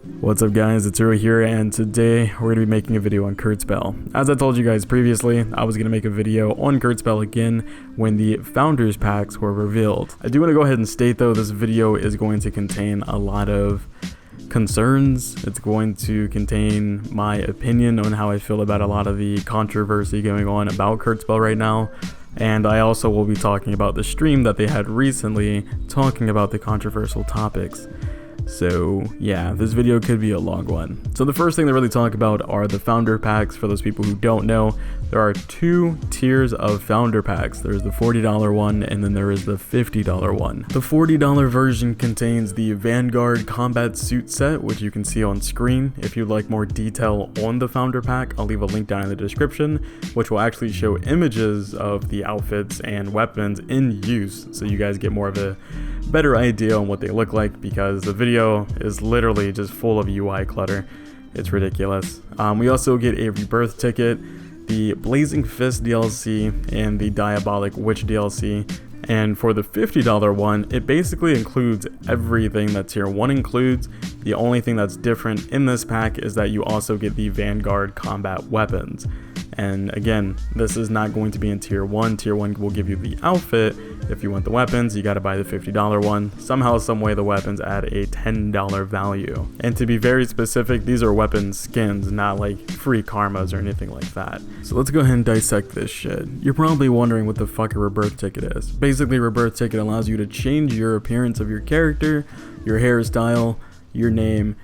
What's up guys, it's Hero here, and today we're going to be making a video on Kurtzpel. As I told you guys previously, I was going to make a video on Kurtzpel again when the Founders Packs were revealed. I do want to go ahead and state though, this video is going to contain a lot of concerns. It's going to contain my opinion on how I feel about a lot of the controversy going on about Kurtzpel right now. And I also will be talking about the stream that they had recently talking about the controversial topics. So yeah, this video could be a long one. So the first thing to really talk about are the founder packs. For those people who don't know, there are two tiers of founder packs. There's the $40 one, and then there is the $50 one. The $40 version contains the Vanguard combat suit set, which you can see on screen. If you'd like more detail on the founder pack, I'll leave a link down in the description, which will actually show images of the outfits and weapons in use, so you guys get more of a better idea on what they look like, because the video is literally just full of UI clutter. It's ridiculous. We also get a rebirth ticket, the Blazing Fist DLC, and the Diabolic Witch DLC. And for the $50 one, it basically includes everything that tier 1 includes. The only thing that's different in this pack is that you also get the Vanguard combat weapons. And again, this is not going to be in tier 1. Tier 1 will give you the outfit. If you want the weapons, you got to buy the $50 one. Somehow, some way, the weapons add a $10 value. And to be very specific, these are weapon skins, not like free karmas or anything like that. So let's go ahead and dissect this shit. You're probably wondering what the fuck a rebirth ticket is. Basically, rebirth ticket allows you to change your appearance of your character, your hairstyle, your name,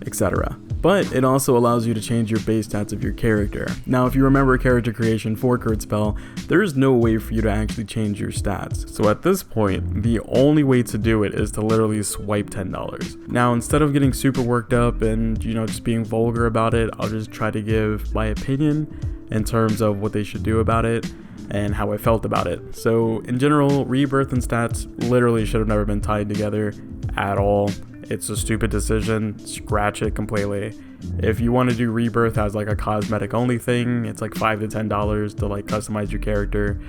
etc. But it also allows you to change your base stats of your character. Now, if you remember character creation for Kurtzpel, there is no way for you to actually change your stats. So at this point, the only way to do it is to literally swipe $10. Now, instead of getting super worked up and, just being vulgar about it, I'll just try to give my opinion in terms of what they should do about it and how I felt about it. So in general, rebirth and stats literally should have never been tied together at all. It's a stupid decision. Scratch it completely. If you want to do rebirth as like a cosmetic only thing, it's like $5 to $10 to like customize your character,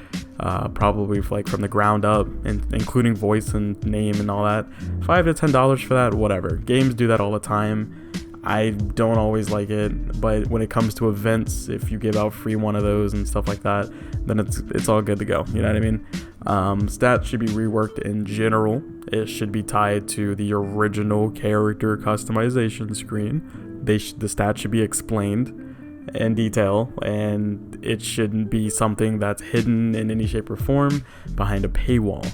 probably like from the ground up, and including voice and name and all that. $5 to $10 for that, whatever. Games do that all the time. I don't always like it, but when it comes to events, if you give out free one of those and stuff like that, then it's all good to go. You know what I mean? Stats should be reworked in general. It should be tied to the original character customization screen. The stats should be explained in detail, and it shouldn't be something that's hidden in any shape or form behind a paywall.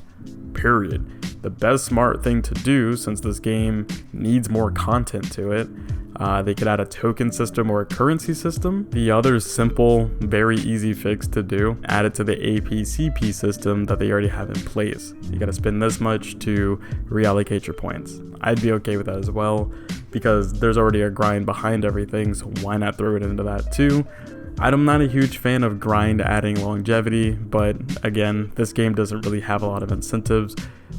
Period. The best smart thing to do, since this game needs more content to it, they could add a token system or a currency system. The other simple, very easy fix to do, add it to the APCP system that they already have in place. You gotta spend this much to reallocate your points. I'd be okay with that as well, because there's already a grind behind everything, so why not throw it into that too? I'm not a huge fan of grind adding longevity, but again, this game doesn't really have a lot of incentives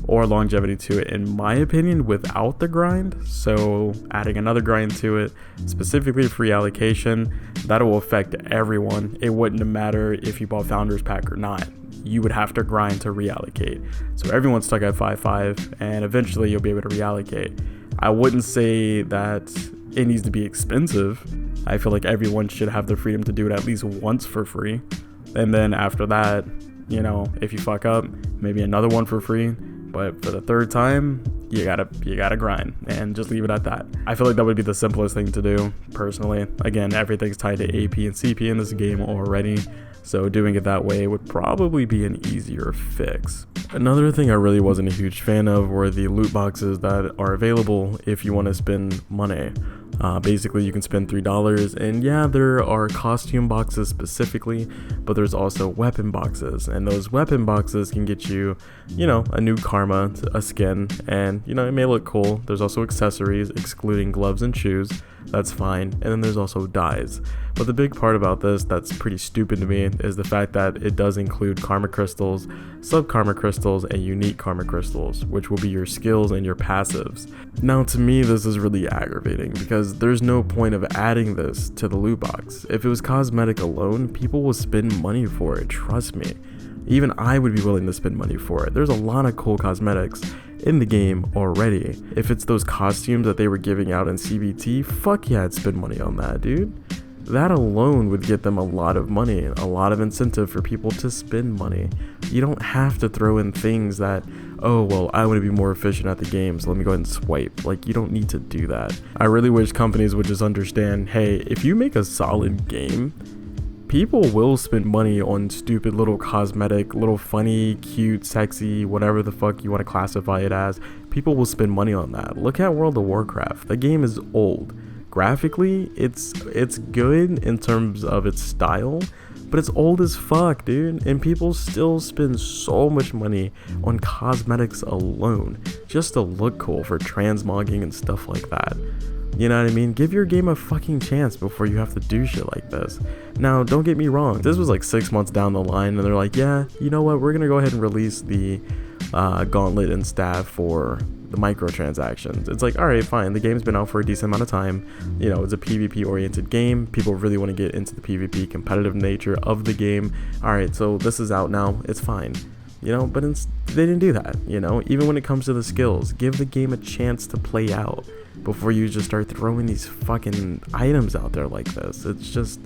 or longevity to it, in my opinion, without the grind. So adding another grind to it, specifically free allocation, that will affect everyone. It wouldn't matter if you bought Founders Pack or not. You would have to grind to reallocate. So everyone's stuck at 5-5, and eventually you'll be able to reallocate. I wouldn't say that it needs to be expensive. I feel like everyone should have the freedom to do it at least once for free. And then after that, if you fuck up, maybe another one for free. But for the third time, you gotta grind and just leave it at that. I feel like that would be the simplest thing to do, personally. Again, everything's tied to AP and CP in this game already, so doing it that way would probably be an easier fix. Another thing I really wasn't a huge fan of were the loot boxes that are available if you want to spend money. Basically, you can spend $3, and yeah, there are costume boxes specifically, but there's also weapon boxes, and those weapon boxes can get you, a new karma, a skin, and it may look cool. There's also accessories, excluding gloves and shoes. That's fine. And then there's also dyes. But the big part about this that's pretty stupid to me is the fact that it does include karma crystals, sub karma crystals, and unique karma crystals, which will be your skills and your passives. Now, to me, this is really aggravating because there's no point of adding this to the loot box. If it was cosmetic alone, people will spend money for it, trust me. Even I would be willing to spend money for it. There's a lot of cool cosmetics in the game already. If it's those costumes that they were giving out in CBT, fuck yeah, I'd spend money on that, dude. That alone would get them a lot of money, a lot of incentive for people to spend money. You don't have to throw in things that, oh, well, I want to be more efficient at the game, so let me go ahead and swipe. Like, you don't need to do that. I really wish companies would just understand, hey, if you make a solid game, people will spend money on stupid little cosmetic, little funny, cute, sexy, whatever the fuck you want to classify it as. People will spend money on that. Look at World of Warcraft. The game is old. Graphically, it's good in terms of its style, but it's old as fuck, dude, and people still spend so much money on cosmetics alone just to look cool for transmogging and stuff like that. You know what I mean? Give your game a fucking chance before you have to do shit like this. Now, don't get me wrong, this was like 6 months down the line and they're like, yeah, you know what, we're gonna go ahead and release the gauntlet and staff for the microtransactions. It's like, all right, fine, the game's been out for a decent amount of time, you know, it's a PvP oriented game, people really want to get into the PvP competitive nature of the game. All right, so this is out now, it's fine, you know, but they didn't do that. You know, even when it comes to the skills, give the game a chance to play out before you just start throwing these fucking items out there like this. It's just,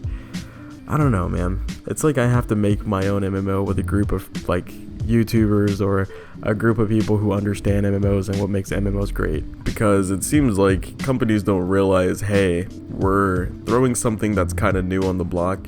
I don't know, man. It's like I have to make my own MMO with a group of like YouTubers or a group of people who understand MMOs and what makes MMOs great, because it seems like companies don't realize, hey, we're throwing something that's kind of new on the block,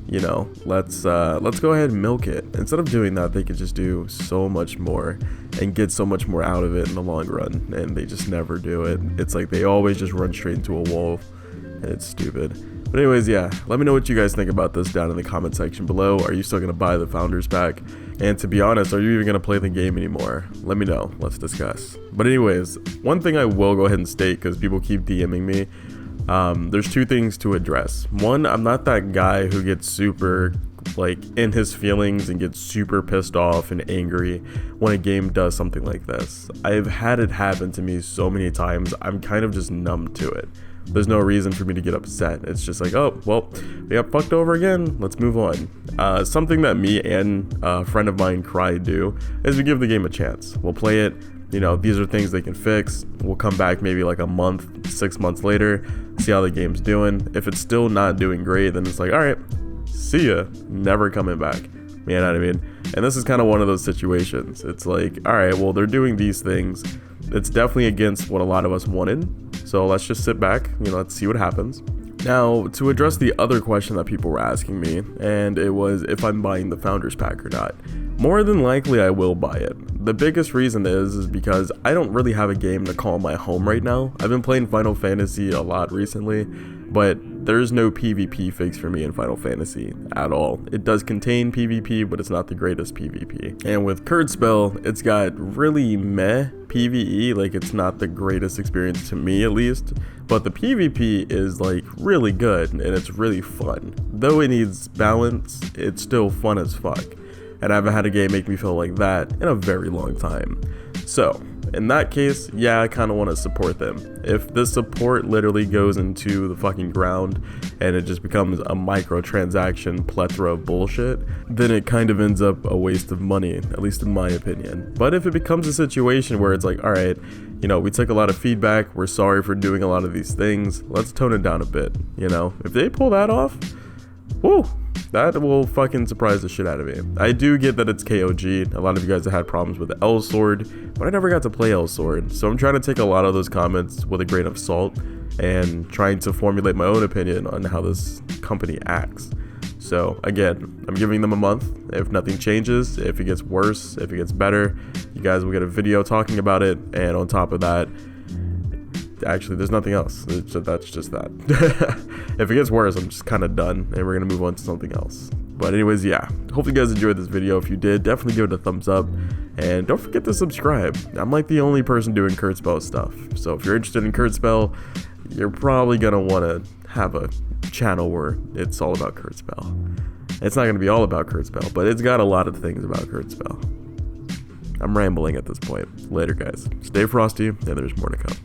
you know, let's go ahead and milk it. Instead of doing that, they could just do so much more and get so much more out of it in the long run, and they just never do it. It's like they always just run straight into a wall, and it's stupid. But anyways, yeah, let me know what you guys think about this down in the comment section below. Are you still going to buy the Founders Pack? And to be honest, are you even going to play the game anymore? Let me know. Let's discuss. But anyways, one thing I will go ahead and state, because people keep DMing me, there's two things to address. One, I'm not that guy who gets super like in his feelings and gets super pissed off and angry when a game does something like this. I've had it happen to me so many times, I'm kind of just numb to it. There's no reason for me to get upset. It's just like, oh, well, we got fucked over again, let's move on. Something that me and a friend of mine do is we give the game a chance. We'll play it, you know, these are things they can fix. We'll come back maybe like a month, 6 months later, see how the game's doing. If it's still not doing great, then it's like, all right, see ya, never coming back. You know what I mean? And this is kind of one of those situations. It's like, all right, well, they're doing these things. It's definitely against what a lot of us wanted. So let's just sit back, you know, let's see what happens. Now, to address the other question that people were asking me, and it was if I'm buying the Founders Pack or not. More than likely, I will buy it. The biggest reason is because I don't really have a game to call my home right now. I've been playing Final Fantasy a lot recently, but there's no PvP fix for me in Final Fantasy at all. It does contain PvP, but it's not the greatest PvP. And with Kurtzpel, it's got really meh PvE, like it's not the greatest experience to me at least, but the PvP is like really good and it's really fun. Though it needs balance, it's still fun as fuck. And I haven't had a game make me feel like that in a very long time. So, in that case, yeah, I kind of want to support them. If this support literally goes into the fucking ground and it just becomes a microtransaction plethora of bullshit, then it kind of ends up a waste of money, at least in my opinion. But if it becomes a situation where it's like, all right, you know, we took a lot of feedback, we're sorry for doing a lot of these things, let's tone it down a bit, you know? If they pull that off, whoo, that will fucking surprise the shit out of me. I do get that it's KOG. A lot of you guys have had problems with L Sword, but I never got to play L Sword. So I'm trying to take a lot of those comments with a grain of salt and trying to formulate my own opinion on how this company acts. So again, I'm giving them a month. If nothing changes, if it gets worse, if it gets better, you guys will get a video talking about it. And on top of that, actually, there's nothing else. That's just that. If it gets worse, I'm just kind of done and we're gonna move on to something else. But anyways, yeah, hope you guys enjoyed this video. If you did, definitely give it a thumbs up and don't forget to subscribe. I'm like the only person doing Kurtzpel stuff, so if you're interested in Kurtzpel, you're probably gonna want to have a channel where it's all about Kurtzpel. It's not gonna be all about Kurtzpel, but it's got a lot of things about Kurtzpel. I'm rambling at this point. Later, guys. Stay frosty, and there's more to come.